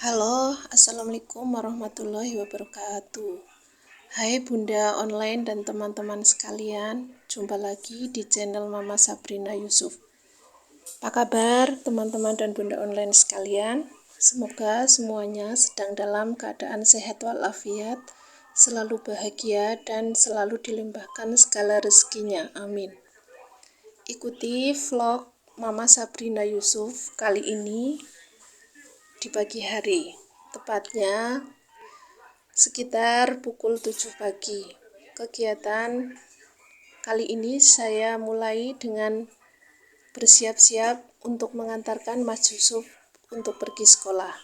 Halo, Assalamualaikum warahmatullahi wabarakatuh. Hai Bunda Online dan teman-teman sekalian, jumpa lagi di channel Mama Sabrina Yusuf. Apa kabar teman-teman dan Bunda Online sekalian? Semoga semuanya sedang dalam keadaan sehat walafiat, selalu bahagia dan selalu dilimpahkan segala rezekinya. Amin. Ikuti vlog Mama Sabrina Yusuf kali ini di pagi hari, tepatnya sekitar pukul 7 pagi. Kegiatan kali ini saya mulai dengan bersiap-siap untuk mengantarkan Mas Yusuf untuk pergi sekolah.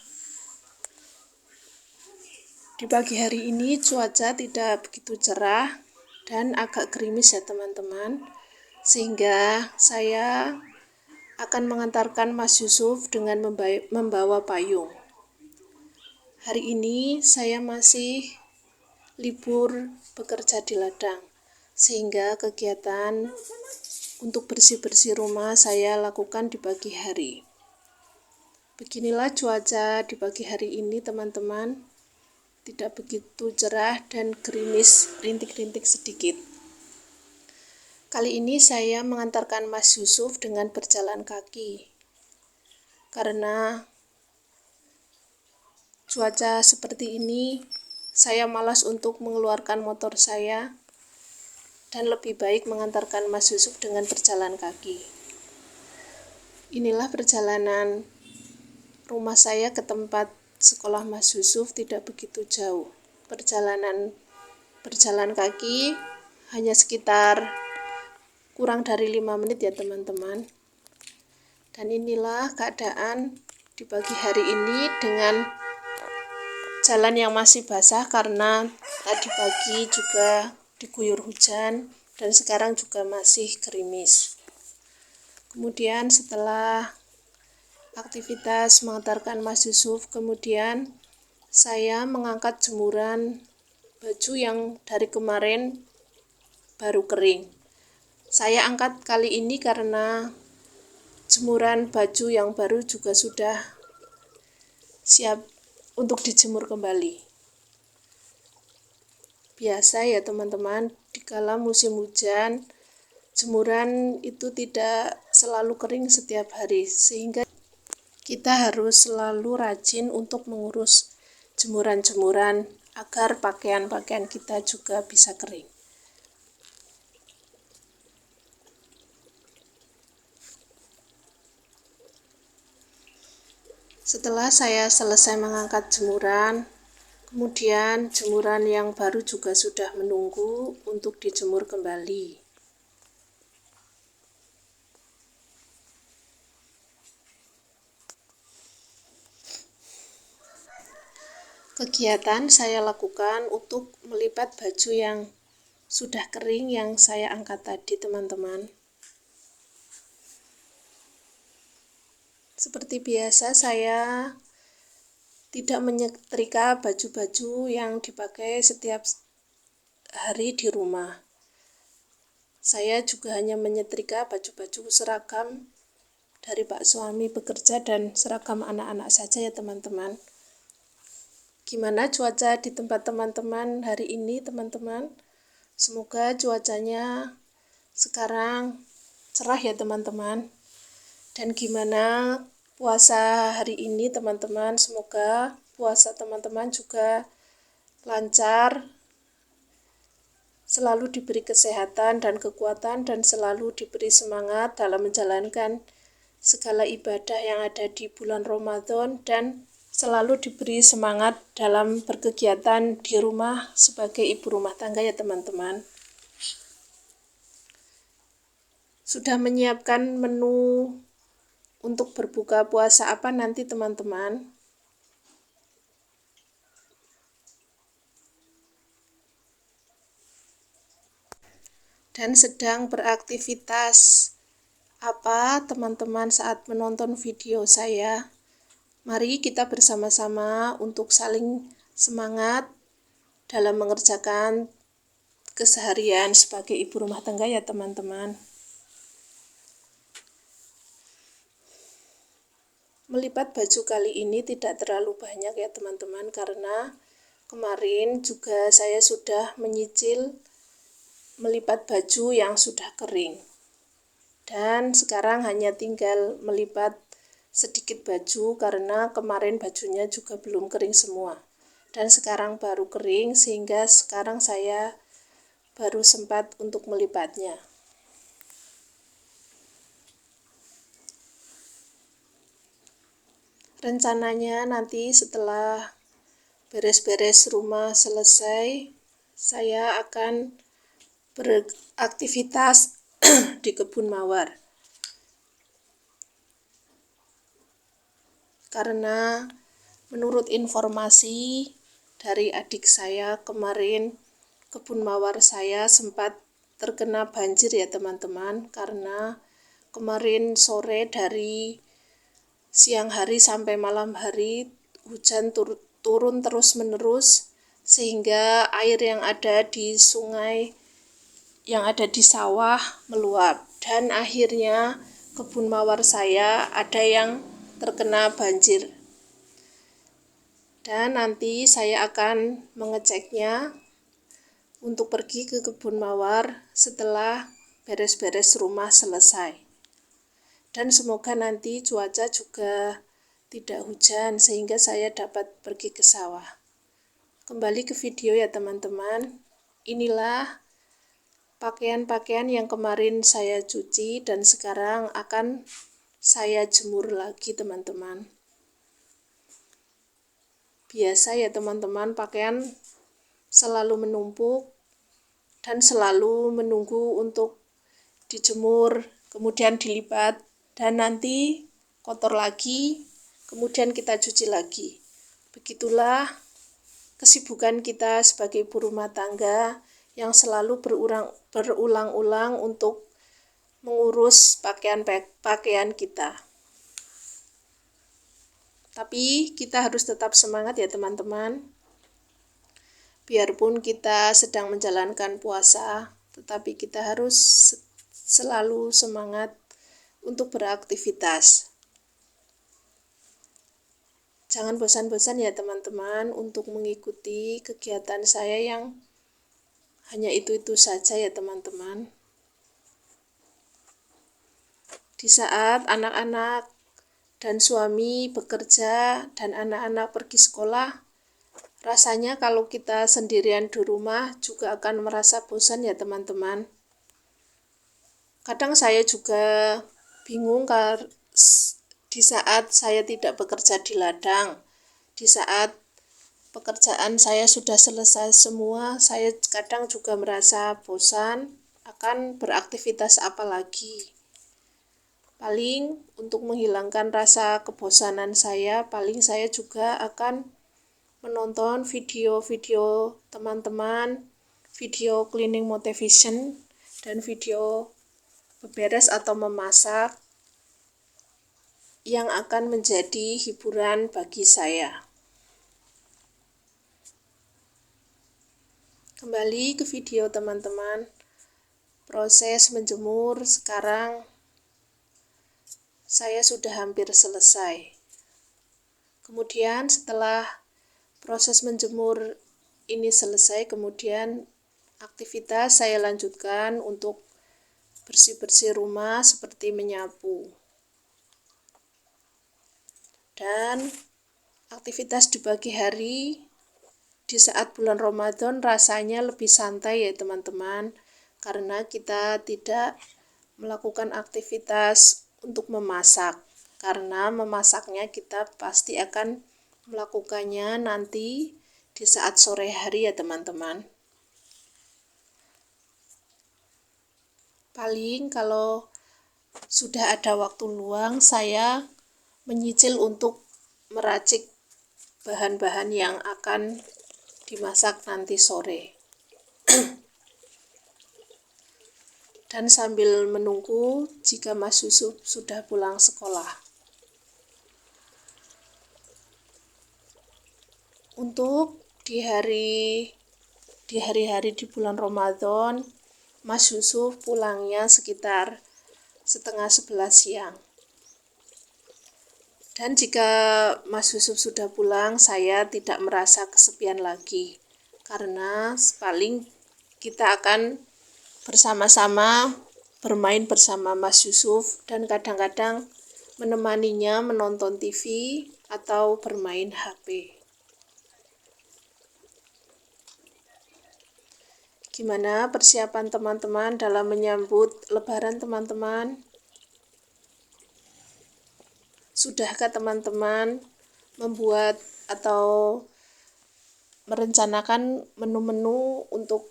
Di pagi hari ini cuaca tidak begitu cerah dan agak gerimis ya teman-teman, sehingga saya akan mengantarkan Mas Yusuf dengan membawa payung. Hari ini saya masih libur bekerja di ladang, sehingga kegiatan untuk bersih-bersih rumah saya lakukan di pagi hari. Beginilah cuaca di pagi hari ini teman-teman, tidak begitu cerah dan gerimis, rintik-rintik sedikit. Kali ini saya mengantarkan Mas Yusuf dengan berjalan kaki, karena cuaca seperti ini saya malas untuk mengeluarkan motor saya dan lebih baik mengantarkan Mas Yusuf dengan berjalan kaki. Inilah perjalanan rumah saya ke tempat sekolah Mas Yusuf, tidak begitu jauh. Berjalan kaki hanya sekitar kurang dari 5 menit ya teman-teman. Dan inilah keadaan di pagi hari ini dengan jalan yang masih basah karena tadi pagi juga diguyur hujan dan sekarang juga masih gerimis. Kemudian setelah aktivitas mengantarkan Mas Yusuf, kemudian saya mengangkat jemuran baju yang dari kemarin baru kering. Saya angkat kali ini karena jemuran baju yang baru juga sudah siap untuk dijemur kembali. Biasa ya teman-teman, dikala musim hujan, jemuran itu tidak selalu kering setiap hari, sehingga kita harus selalu rajin untuk mengurus jemuran-jemuran agar pakaian-pakaian kita juga bisa kering. Setelah saya selesai mengangkat jemuran, kemudian jemuran yang baru juga sudah menunggu untuk dijemur kembali. Kegiatan saya lakukan untuk melipat baju yang sudah kering yang saya angkat tadi teman-teman. Seperti biasa saya tidak menyetrika baju-baju yang dipakai setiap hari di rumah. Saya juga hanya menyetrika baju-baju seragam dari Pak suami bekerja dan seragam anak-anak saja ya teman-teman. Gimana cuaca di tempat teman-teman hari ini teman-teman? Semoga cuacanya sekarang cerah ya teman-teman. Dan gimana puasa hari ini teman-teman? Semoga puasa teman-teman juga lancar, selalu diberi kesehatan dan kekuatan, dan selalu diberi semangat dalam menjalankan segala ibadah yang ada di bulan Ramadan, dan selalu diberi semangat dalam berkegiatan di rumah sebagai ibu rumah tangga ya teman-teman. Sudah menyiapkan menu untuk berbuka puasa apa nanti teman-teman? Dan sedang beraktivitas apa teman-teman saat menonton video saya? Mari kita bersama-sama untuk saling semangat dalam mengerjakan keseharian sebagai ibu rumah tangga ya teman-teman. Melipat baju kali ini tidak terlalu banyak ya teman-teman, karena kemarin juga saya sudah menyicil melipat baju yang sudah kering. Dan sekarang hanya tinggal melipat sedikit baju karena kemarin bajunya juga belum kering semua. Dan sekarang baru kering sehingga sekarang saya baru sempat untuk melipatnya. Rencananya nanti setelah beres-beres rumah selesai, saya akan beraktivitas di kebun mawar. Karena menurut informasi dari adik saya kemarin, kebun mawar saya sempat terkena banjir ya teman-teman, karena kemarin sore dari siang hari sampai malam hari hujan turun terus-menerus, sehingga air yang ada di sungai, yang ada di sawah meluap, dan akhirnya kebun mawar saya ada yang terkena banjir. Dan nanti saya akan mengeceknya untuk pergi ke kebun mawar setelah beres-beres rumah selesai. Dan semoga nanti cuaca juga tidak hujan sehingga saya dapat pergi ke sawah. Kembali ke video ya teman-teman. Inilah pakaian-pakaian yang kemarin saya cuci dan sekarang akan saya jemur lagi teman-teman. Biasa ya teman-teman, pakaian selalu menumpuk dan selalu menunggu untuk dijemur, kemudian dilipat, dan nanti kotor lagi, kemudian kita cuci lagi. Begitulah kesibukan kita sebagai ibu rumah tangga yang selalu berulang-ulang untuk mengurus pakaian kita. Tapi kita harus tetap semangat ya teman-teman. Biarpun kita sedang menjalankan puasa, tetapi kita harus selalu semangat untuk beraktivitas. Jangan bosan-bosan ya teman-teman untuk mengikuti kegiatan saya yang hanya itu-itu saja ya teman-teman. Di saat anak-anak dan suami bekerja dan anak-anak pergi sekolah, rasanya kalau kita sendirian di rumah juga akan merasa bosan ya teman-teman. Kadang saya juga bingung di saat saya tidak bekerja di ladang, di saat pekerjaan saya sudah selesai semua, saya kadang juga merasa bosan akan beraktivitas apa lagi. Paling untuk menghilangkan rasa kebosanan saya, paling saya juga akan menonton video-video teman-teman, video cleaning motivation, dan video beberes atau memasak yang akan menjadi hiburan bagi saya. Kembali ke video teman-teman. Proses menjemur sekarang saya sudah hampir selesai. Kemudian setelah proses menjemur ini selesai, kemudian aktivitas saya lanjutkan untuk bersih-bersih rumah seperti menyapu. Dan aktivitas di pagi hari di saat bulan Ramadan rasanya lebih santai ya teman-teman, karena kita tidak melakukan aktivitas untuk memasak, karena memasaknya kita pasti akan melakukannya nanti di saat sore hari ya teman-teman. Paling kalau sudah ada waktu luang, saya menyicil untuk meracik bahan-bahan yang akan dimasak nanti sore. Dan sambil menunggu jika Mas Yusuf sudah pulang sekolah. Untuk di hari-hari di bulan Ramadan, Mas Yusuf pulangnya sekitar 10:30 siang. Dan jika Mas Yusuf sudah pulang, saya tidak merasa kesepian lagi, karena paling kita akan bersama-sama bermain bersama Mas Yusuf dan kadang-kadang menemaninya menonton TV atau bermain HP. Gimana persiapan teman-teman dalam menyambut Lebaran, teman-teman? Sudahkah teman-teman membuat atau merencanakan menu-menu untuk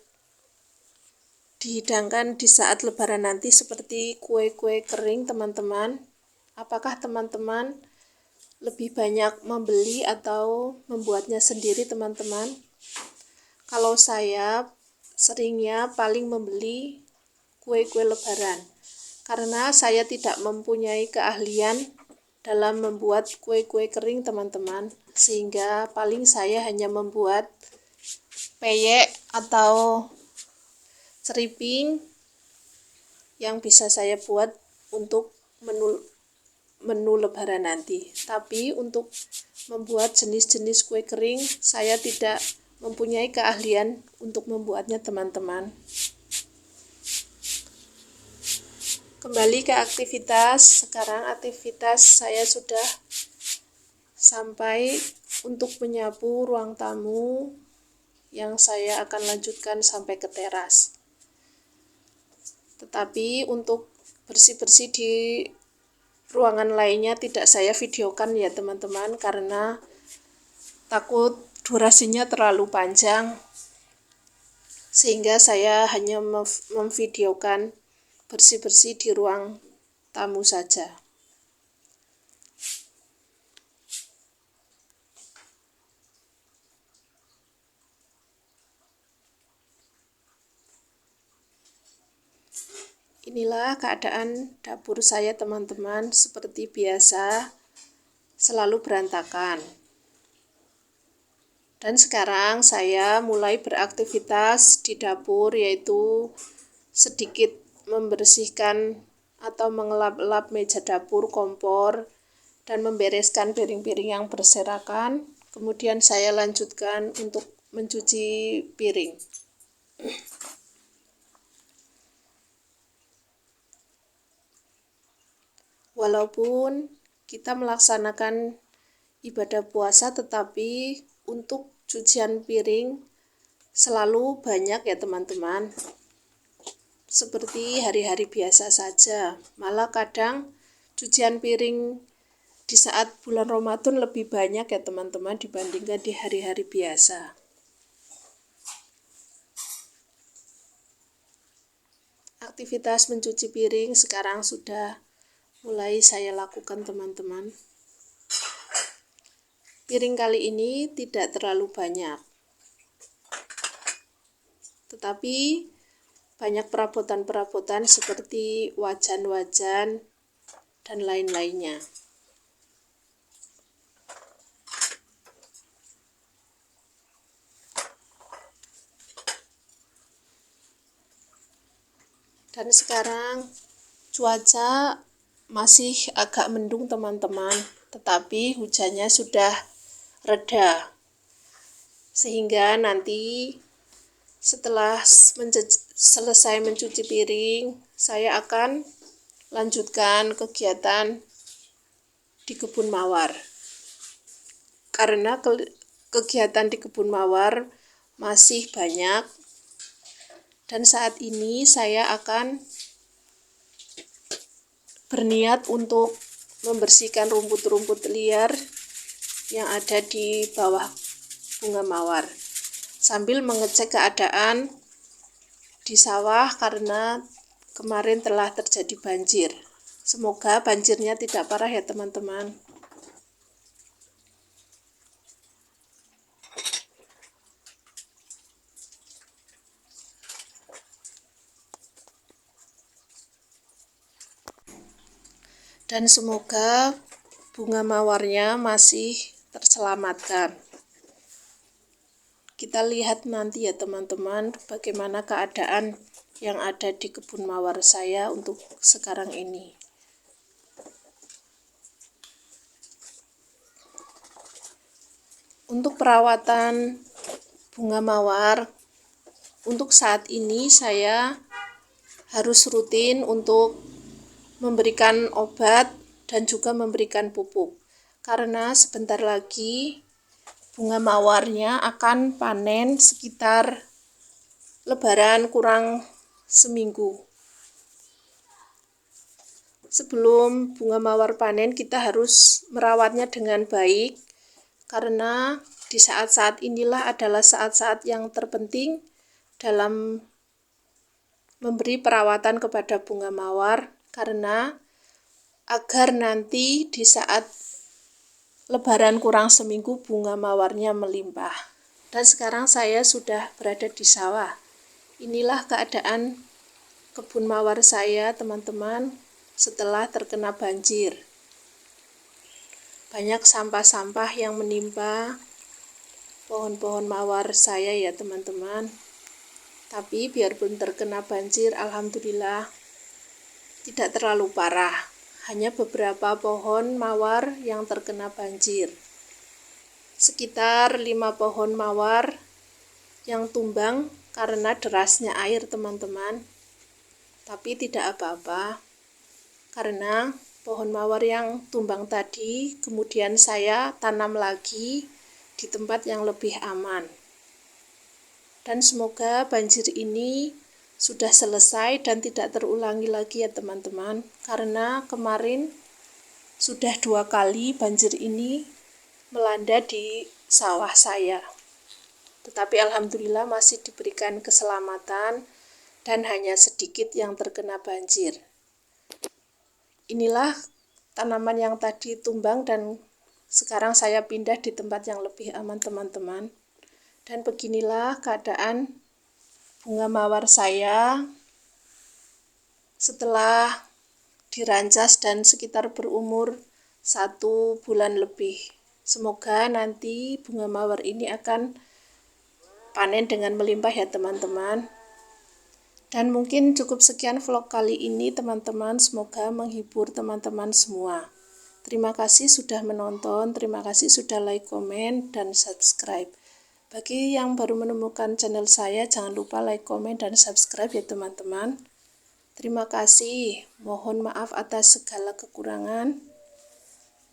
dihidangkan di saat Lebaran nanti seperti kue-kue kering, teman-teman? Apakah teman-teman lebih banyak membeli atau membuatnya sendiri, teman-teman? Kalau saya seringnya paling membeli kue-kue Lebaran, karena saya tidak mempunyai keahlian dalam membuat kue-kue kering, teman-teman, sehingga paling saya hanya membuat peyek atau ceriping yang bisa saya buat untuk menu Lebaran nanti. Tapi untuk membuat jenis-jenis kue kering, saya tidak mempunyai keahlian untuk membuatnya, teman-teman. Kembali ke aktivitas. Sekarang aktivitas saya sudah sampai untuk menyapu ruang tamu yang saya akan lanjutkan sampai ke teras. Tetapi untuk bersih-bersih di ruangan lainnya tidak saya videokan ya, teman-teman, karena takut durasinya terlalu panjang, sehingga saya hanya memvideokan bersih-bersih di ruang tamu saja. Inilah keadaan dapur saya, teman-teman. Seperti biasa, selalu berantakan. Dan sekarang saya mulai beraktivitas di dapur, yaitu sedikit membersihkan atau mengelap-elap meja dapur, kompor, dan membereskan piring-piring yang berserakan. Kemudian saya lanjutkan untuk mencuci piring. Walaupun kita melaksanakan ibadah puasa, tetapi untuk cucian piring selalu banyak ya, teman-teman. Seperti hari-hari biasa saja. Malah kadang cucian piring di saat bulan Ramadan lebih banyak ya, teman-teman, dibandingkan di hari-hari biasa. Aktivitas mencuci piring sekarang sudah mulai saya lakukan, teman-teman. Piring kali ini tidak terlalu banyak, tetapi banyak perabotan-perabotan seperti wajan-wajan dan lain-lainnya. Dan sekarang cuaca masih agak mendung, teman-teman, tetapi hujannya sudah reda, sehingga nanti setelah selesai mencuci piring, saya akan lanjutkan kegiatan di kebun mawar. Karena kegiatan di kebun mawar masih banyak, dan saat ini saya akan berniat untuk membersihkan rumput-rumput liar yang ada di bawah bunga mawar, sambil mengecek keadaan di sawah karena kemarin telah terjadi banjir. Semoga banjirnya tidak parah ya, teman-teman. Dan semoga bunga mawarnya masih terselamatkan. Kita lihat nanti ya, teman-teman, bagaimana keadaan yang ada di kebun mawar saya untuk sekarang ini. Untuk perawatan bunga mawar, untuk saat ini saya harus rutin untuk memberikan obat dan juga memberikan pupuk. Karena sebentar lagi bunga mawarnya akan panen sekitar Lebaran kurang seminggu. Sebelum bunga mawar panen, kita harus merawatnya dengan baik, karena di saat-saat inilah adalah saat-saat yang terpenting dalam memberi perawatan kepada bunga mawar, karena agar nanti di saat Lebaran kurang seminggu bunga mawarnya melimpah. Dan sekarang saya sudah berada di sawah. Inilah keadaan kebun mawar saya, teman-teman, setelah terkena banjir. Banyak sampah-sampah yang menimpa pohon-pohon mawar saya ya teman-teman. Tapi biarpun terkena banjir, alhamdulillah tidak terlalu parah. Hanya beberapa pohon mawar yang terkena banjir. Sekitar 5 pohon mawar yang tumbang karena derasnya air, teman-teman. Tapi tidak apa-apa, karena pohon mawar yang tumbang tadi kemudian saya tanam lagi di tempat yang lebih aman. Dan semoga banjir ini sudah selesai dan tidak terulangi lagi ya teman-teman, karena kemarin sudah 2 kali banjir ini melanda di sawah saya. Tetapi alhamdulillah masih diberikan keselamatan dan hanya sedikit yang terkena banjir. Inilah tanaman yang tadi tumbang dan sekarang saya pindah di tempat yang lebih aman, teman-teman. Dan beginilah keadaan bunga mawar saya setelah dirancas dan sekitar berumur 1 bulan lebih. Semoga nanti bunga mawar ini akan panen dengan melimpah ya teman-teman. Dan mungkin cukup sekian vlog kali ini teman-teman, semoga menghibur teman-teman semua. Terima kasih sudah menonton, terima kasih sudah like, komen, dan subscribe. Bagi yang baru menemukan channel saya, jangan lupa like, komen, dan subscribe ya teman-teman. Terima kasih, mohon maaf atas segala kekurangan.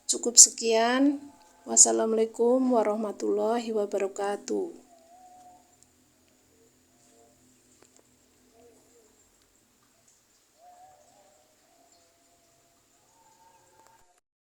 Cukup sekian. Wassalamualaikum warahmatullahi wabarakatuh.